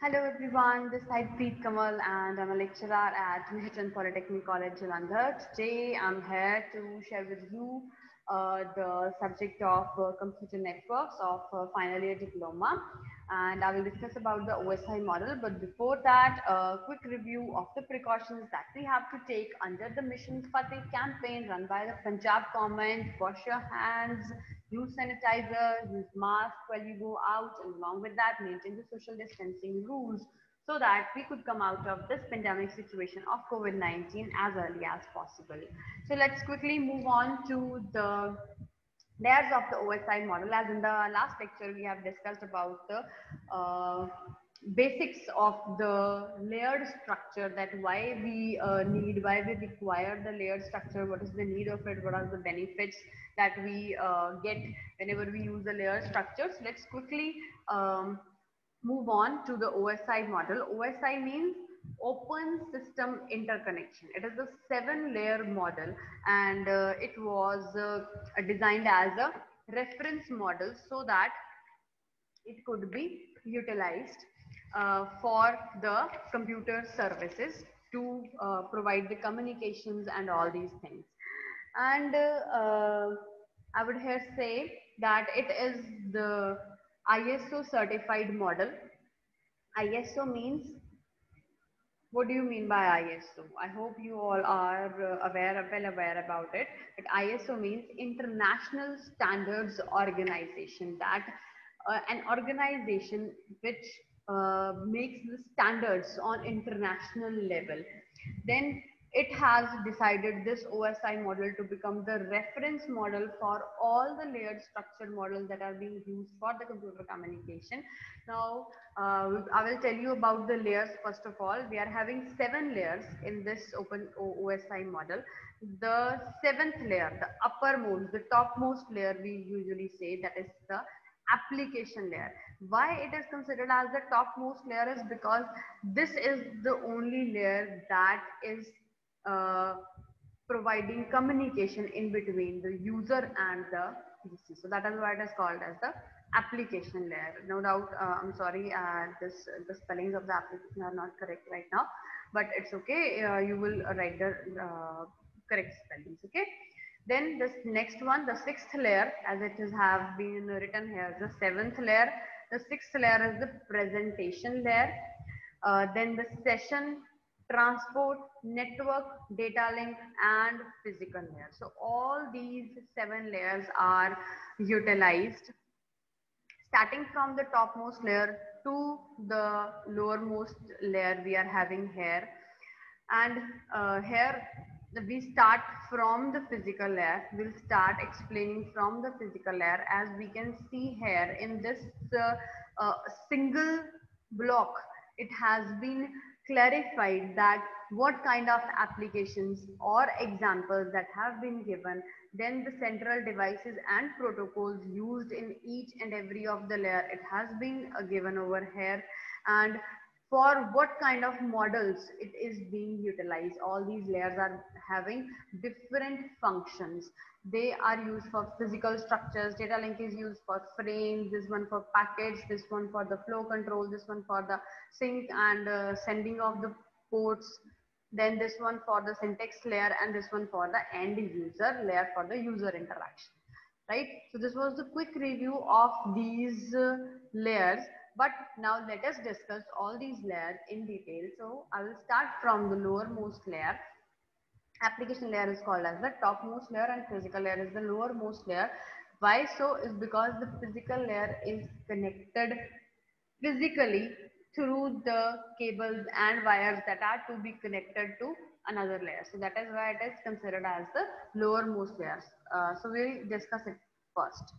Hello everyone, this is Preet Kamal and I'm a lecturer at Newton Polytechnic College, Jalandhar. Today I'm here to share with you the subject of computer networks of final year diploma, and I will discuss about the OSI model. But before that, a quick review of the precautions that we have to take under the Mission Fateh campaign run by the Punjab government. Wash your hands, use sanitizer, use mask while you go out, and along with that, maintain the social distancing rules so that we could come out of this pandemic situation of COVID-19 as early as possible. So let's quickly move on to the layers of the OSI model. As in the last lecture, we have discussed about the basics of the layered structure, that why we why we require the layered structure, what is the need of it, what are the benefits that we get whenever we use the layered structures. Let's quickly move on to the OSI model. OSI means Open System Interconnection. It is a 7-layer model, and it was designed as a reference model so that it could be utilized for the computer services to provide the communications and all these things. And I would here say that it is the ISO certified model. ISO means, what do you mean by ISO? I hope you all are well aware about it. But ISO means International Standards Organization, that an organization which makes the standards on international level. Then it has decided this OSI model to become the reference model for all the layered structure models that are being used for the computer communication. Now, I will tell you about the layers. First of all, we are having 7 layers in this open OSI model. The 7th layer, the uppermost, the topmost layer, we usually say that is the application layer. Why it is considered as the topmost layer is because this is the only layer that is uh, providing communication in between the user and the PC. So that is why it is called as the application layer. No doubt, I'm sorry, the spellings of the application are not correct right now, but it's okay. You will write the correct spellings. Okay. Then this next one, the 6th layer, as it is have been written here, the 7th layer. The 6th layer is the presentation layer. Then the session, transport, network, data link, and physical layer. So all these 7 layers are utilized, starting from the topmost layer to the lowermost layer we are having here. And here we start from the physical layer. We'll start explaining from the physical layer. As we can see here in this single block, it has been clarified that what kind of applications or examples that have been given, then the central devices and protocols used in each and every of the layer, it has been given over here, and for what kind of models it is being utilized. All these layers are having different functions. They are used for physical structures. Data link is used for frames, this one for packets, this one for the flow control, this one for the sync and sending of the ports, then this one for the syntax layer, and this one for the end user layer for the user interaction. Right. So this was the quick review of these layers. But now let us discuss all these layers in detail. So I will start from the lowermost layer. Application layer is called as the topmost layer and physical layer is the lowermost layer. Why so? Is because the physical layer is connected physically through the cables and wires that are to be connected to another layer. So that is why it is considered as the lowermost layers. So we'll discuss it first.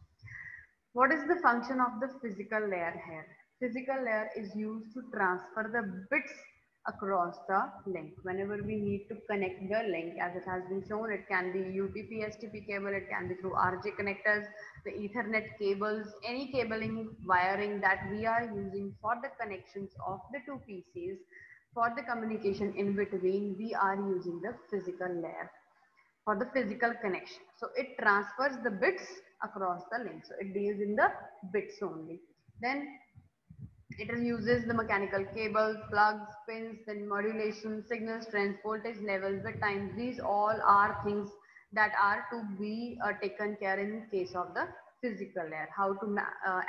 What is the function of the physical layer here? Physical layer is used to transfer the bits across the link. Whenever we need to connect the link, as it has been shown, it can be UTP, STP cable, it can be through RJ connectors, the Ethernet cables, any cabling wiring that we are using for the connections of the two PCs for the communication in between, we are using the physical layer for the physical connection. So it transfers the bits across the link. So it deals in the bits only. Then It uses the mechanical cables, plugs, pins, then modulation, signal strength, voltage levels, bit times. These all are things that are to be taken care in case of the physical layer. How to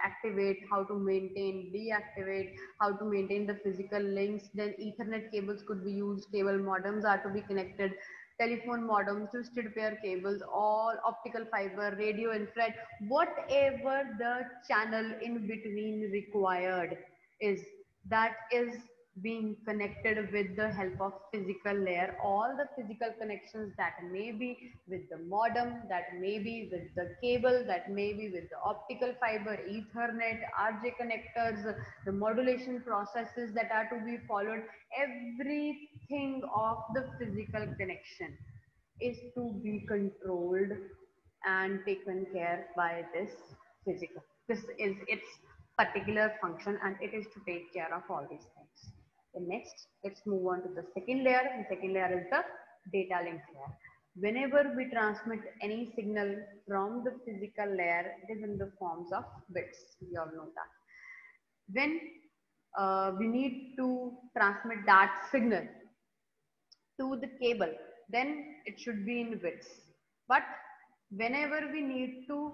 activate, how to maintain, deactivate, how to maintain the physical links. Then Ethernet cables could be used. Cable modems are to be connected. Telephone modems, twisted pair cables, all optical fiber, radio, infrared, whatever the channel in between required is, that is being connected with the help of physical layer. All the physical connections, that may be with the modem, that may be with the cable, that may be with the optical fiber, ethernet, RJ connectors, the modulation processes that are to be followed, everything of the physical connection is to be controlled and taken care by this physical. This is its particular function, and it is to take care of all these things. The next, let's move on to the second layer. The second layer is the data link layer. Whenever we transmit any signal from the physical layer, it is in the forms of bits. We all know that. When we need to transmit that signal to the cable, then it should be in bits. But whenever we need to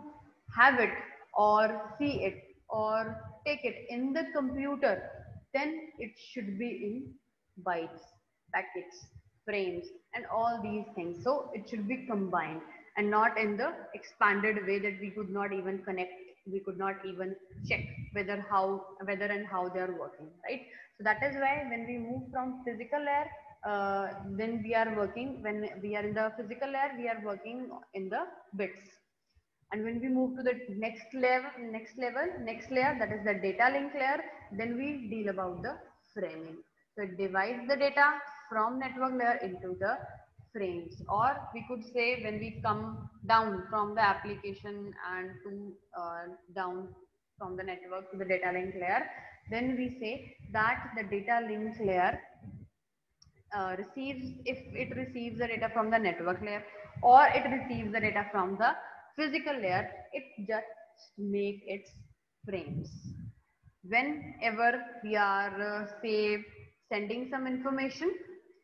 have it or see it or take it in the computer, then it should be in bytes, packets, frames, and all these things. So it should be combined and not in the expanded way that we could not even connect, we could not even check whether and how they are working, right? So that is why when we move from physical layer, when we are working, when we are in the physical layer, we are working in the bits. And when we move to the next layer, that is the data link layer, then we deal about the framing. So it divides the data from network layer into the frames. Or we could say when we come down from the application and to down from the network to the data link layer, then we say that the data link layer receives, if it receives the data from the network layer or it receives the data from the physical layer, it just make its frames. Whenever we are say sending some information,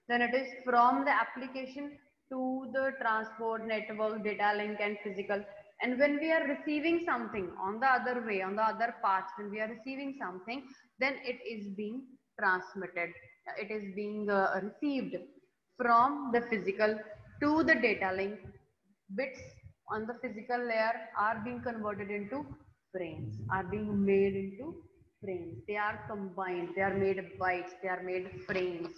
then it is from the application to the transport network, data link and physical. And when we are receiving something on the other way, on the other path, when we are receiving something, then it is being transmitted, it is being received from the physical to the data link. Bits on the physical layer are being converted into frames, are being made into frames. They are combined, they are made bytes, they are made frames.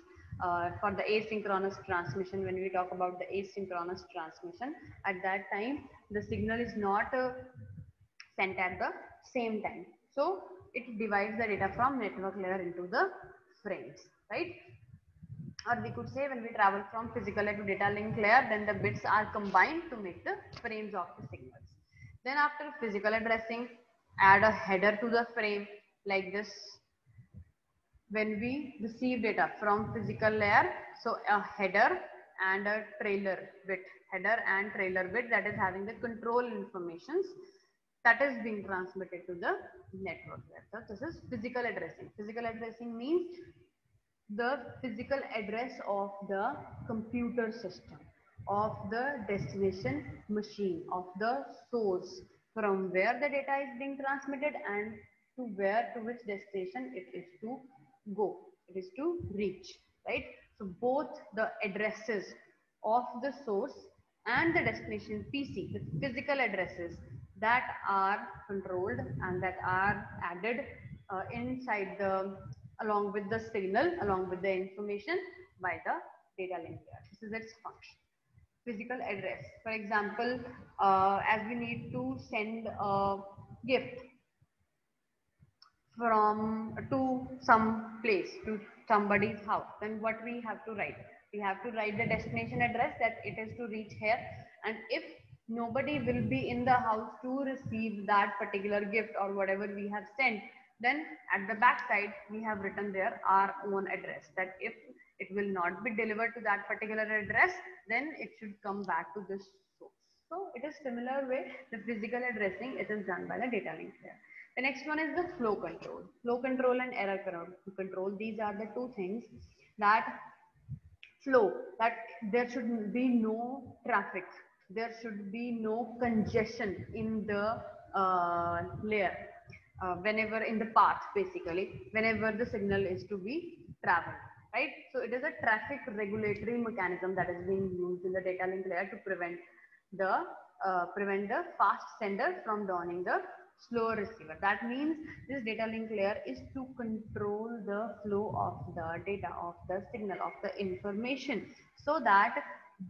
For the asynchronous transmission, when we talk about the asynchronous transmission, at that time the signal is not sent at the same time. So it divides the data from network layer into the frames, right? Or we could say when we travel from physical layer to data link layer, then the bits are combined to make the frames of the signals. Then after physical addressing, add a header to the frame like this. When we receive data from physical layer, so a header and a trailer bit, header and trailer bit, that is having the control informations, that is being transmitted to the network layer. So this is physical addressing. Physical addressing means the physical address of the computer system, of the destination machine, of the source from where the data is being transmitted and to where, to which destination it is to go, it is to reach, right? So both the addresses of the source and the destination PC, the physical addresses that are controlled and that are added inside the, along with the signal, along with the information by the data link layer. This is its function. Physical address. For example, as we need to send a gift from to some place, to somebody's house, then what we have to write? We have to write the destination address, that it is to reach here. And if nobody will be in the house to receive that particular gift or whatever we have sent, then at the back side we have written there our own address, that if it will not be delivered to that particular address, then it should come back to this source. So it is similar way, the physical addressing, it is done by the data link layer. The next one is the flow control. Flow control and error control. These are the two things that flow, that there should be no traffic, there should be no congestion in the layer, whenever in the path, basically whenever the signal is to be traveled, right? So it is a traffic regulatory mechanism that is being used in the data link layer to the prevent the fast sender from dawning the slow receiver. That means this data link layer is to control the flow of the data, of the signal, of the information, so that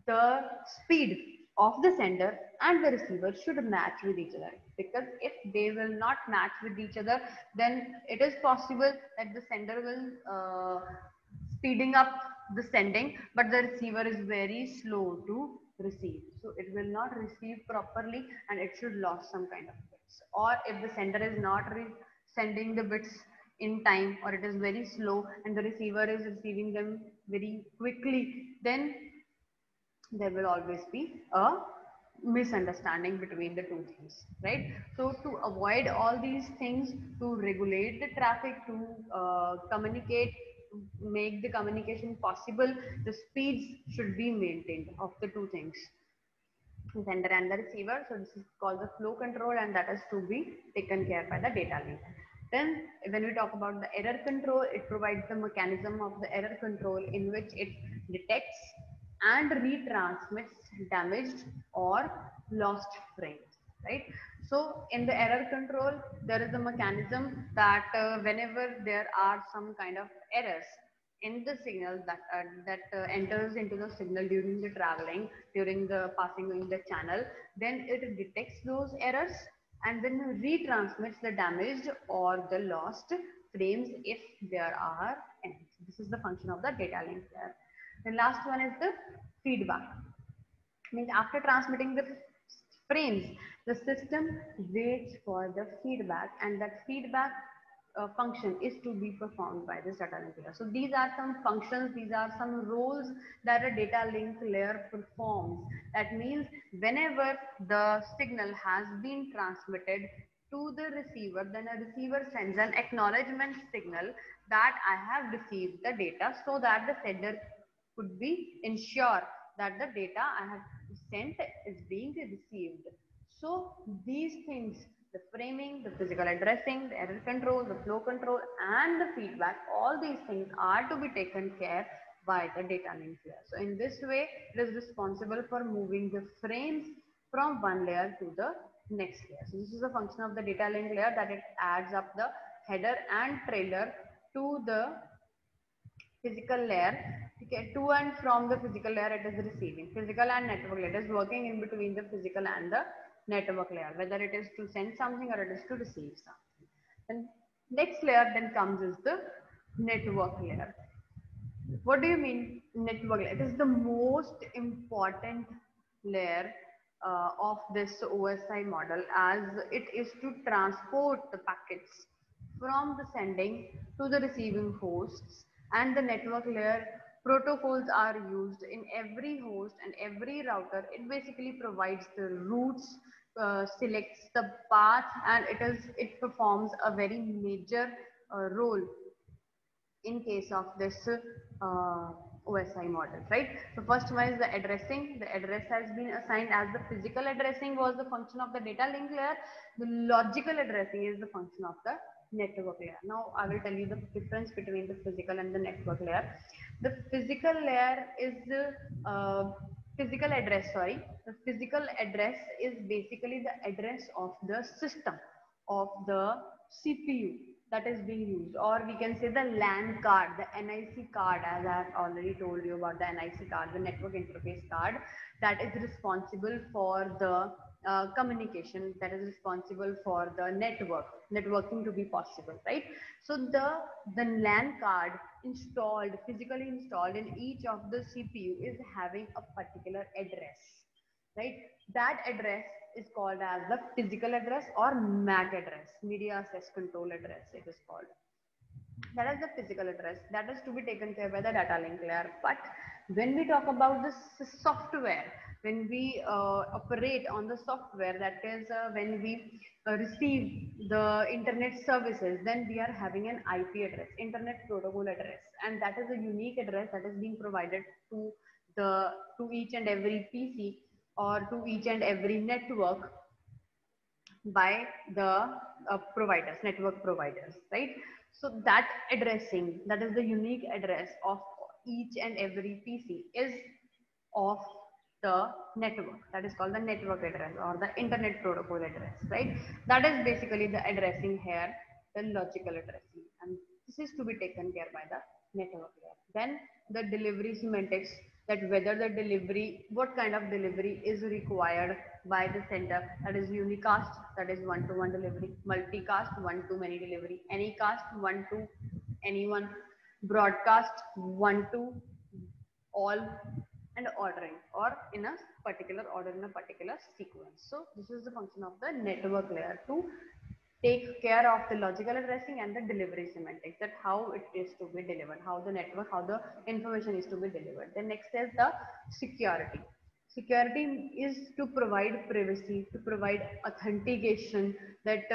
the speed of the sender and the receiver should match with each other. Because if they will not match with each other, then it is possible that the sender will speeding up the sending, but the receiver is very slow to receive. So it will not receive properly and it should lose some kind of bits. Or if the sender is not sending the bits in time, or it is very slow and the receiver is receiving them very quickly, then there will always be a misunderstanding between the two things, right? So to avoid all these things, to regulate the traffic, to communicate, to make the communication possible, the speeds should be maintained of the two things, the sender and the receiver. So this is called the flow control, and that is to be taken care by the data link. Then when we talk about the error control, it provides the mechanism of the error control in which it detects and retransmits damaged or lost frames, right? So in the error control, there is a mechanism that whenever there are some kind of errors in the signal that enters into the signal during the traveling, during the passing in the channel, then it detects those errors and then retransmits the damaged or the lost frames if there are any. This is the function of the data link layer. The last one is the feedback. Means after transmitting the frames, the system waits for the feedback, and that feedback function is to be performed by this data link layer. So these are some functions, these are some roles that a data link layer performs. That means whenever the signal has been transmitted to the receiver, then a receiver sends an acknowledgement signal that I have received the data, so that the sender could be ensure that the data I have sent is being received. So these things, the framing, the physical addressing, the error control, the flow control, and the feedback, all these things are to be taken care by the data link layer. So in this way, it is responsible for moving the frames from one layer to the next layer. So this is a function of the data link layer, that it adds up the header and trailer to the physical layer. Okay, to and from the physical layer it is receiving. Physical and network layer, it is working in between the physical and the network layer, whether it is to send something or it is to receive something. And next layer then comes is the network layer. What do you mean network layer? It is the most important layer of this OSI model, as it is to transport the packets from the sending to the receiving hosts, and the network layer protocols are used in every host and every router. It basically provides the routes, selects the path, and it performs a very major role in case of this OSI model, right? So first one is the addressing. The address has been assigned as the physical addressing was the function of the data link layer. The logical addressing is the function of the network layer. Now I will tell you the difference between the physical and the network layer. The physical layer is the physical address, sorry. The physical address is basically the address of the system, of the CPU that is being used, or we can say the LAN card, the NIC card, as I have already told you about the NIC card, the network interface card, that is responsible for the communication, that is responsible for the networking to be possible, right? So the LAN card installed, physically installed in each of the CPU is having a particular address, right? That address is called as the physical address or MAC address, media access control address it is called. That is the physical address that is to be taken care by the data link layer. But when we talk about the software, when we operate on the software, that is when we receive the internet services, then we are having an IP address, internet protocol address, and that is a unique address that is being provided to to each and every PC or to each and every network by the providers, network providers, right? So that addressing, that is the unique address of each and every PC, is of the network. That is called the network address or the internet protocol address, right? That is basically the addressing here, the logical addressing, and this is to be taken care by the network layer. Then the delivery semantics, that whether the delivery, what kind of delivery is required by the sender, that is unicast, that is one-to-one delivery, multicast, one-to-many delivery, anycast, one-to anyone, broadcast, one-to all, and ordering, or in a particular order, in a particular sequence. So this is the function of the network layer, to take care of the logical addressing and the delivery semantics, that how it is to be delivered, how the network, how the information is to be delivered. Then next is the security. Security is to provide privacy, to provide authentication, that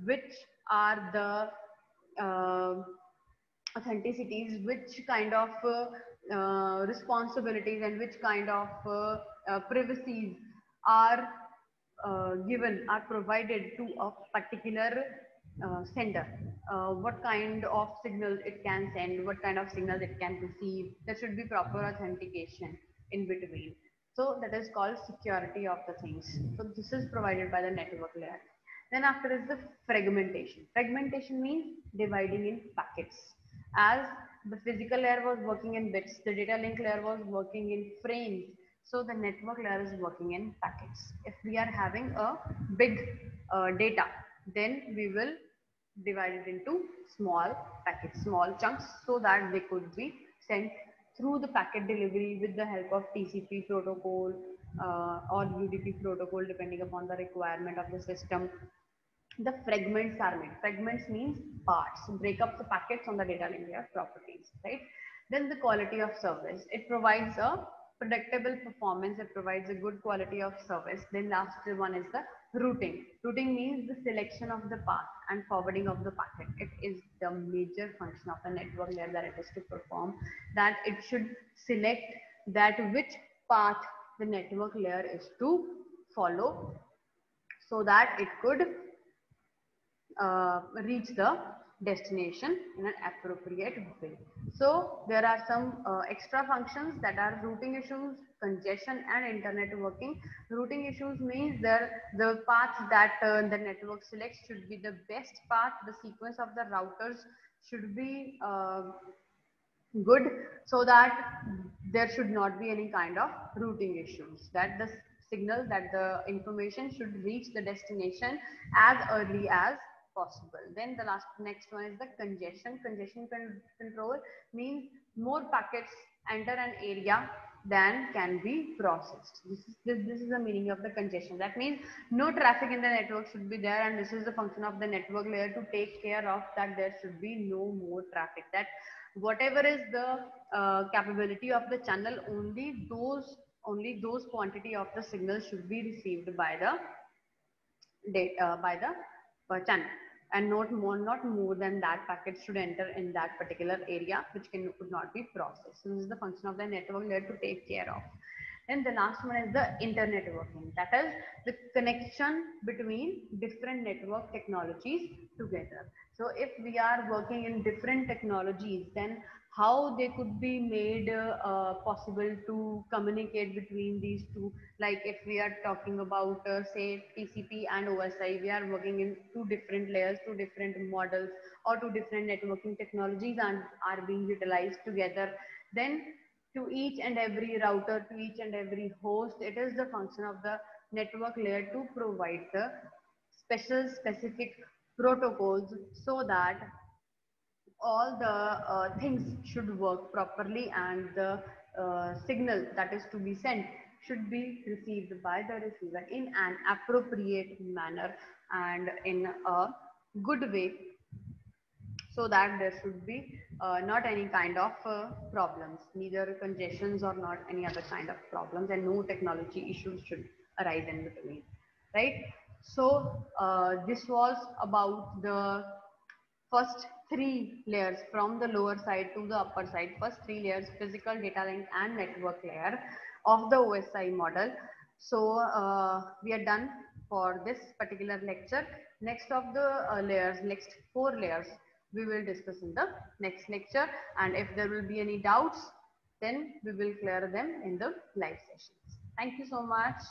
which are the authenticities, which kind of responsibilities and which kind of privacies are given, are provided to a particular sender. What kind of signal it can send, what kind of signals it can receive. There should be proper authentication in between. So that is called security of the things. So this is provided by the network layer. Then after is the fragmentation. Fragmentation means dividing in packets. As the physical layer was working in bits, the data link layer was working in frames. So the network layer is working in packets. If we are having a big data, then we will divide it into small packets, small chunks, so that they could be sent through the packet delivery with the help of TCP protocol or UDP protocol, depending upon the requirement of the system. The fragments are made. Fragments means parts. Break up the packets on the data link layer properties, right? Then the quality of service. It provides a predictable performance. It provides a good quality of service. Then last one is the routing. Routing means the selection of the path and forwarding of the packet. It is the major function of the network layer that it is to perform. That it should select that which path the network layer is to follow, so that it could reach the destination in an appropriate way. So there are some extra functions, that are routing issues, congestion, and internet working. Routing issues means the path that the network selects should be the best path. The sequence of the routers should be good, so that there should not be any kind of routing issues, that the signal, that the information should reach the destination as early as possible. Then the next one is the congestion. Control means more packets enter an area than can be processed. This is the meaning of the congestion. That means no traffic in the network should be there, and this is the function of the network layer, to take care of that there should be no more traffic, that whatever is the capability of the channel, only those quantity of the signal should be received by the data, by the channel, and not more than that packet should enter in that particular area, which could not be processed. So this is the function of the network layer to take care of. And the last one is the internetworking, that is the connection between different network technologies together. So if we are working in different technologies, then how they could be made possible to communicate between these two. Like if we are talking about say TCP and OSI, we are working in two different layers, two different models, or two different networking technologies, and are being utilized together. Then to each and every router, to each and every host, it is the function of the network layer to provide the specific protocols, so that all the things should work properly, and the signal that is to be sent should be received by the receiver in an appropriate manner and in a good way, so that there should be not any kind of problems, neither congestions or not any other kind of problems, and no technology issues should arise in between, right? So this was about the first three layers from the lower side to the upper side, first three layers, physical, data link and network layer of the OSI model. So we are done for this particular lecture. Next of the layers, next four layers, we will discuss in the next lecture, and if there will be any doubts, then we will clear them in the live sessions. Thank you so much.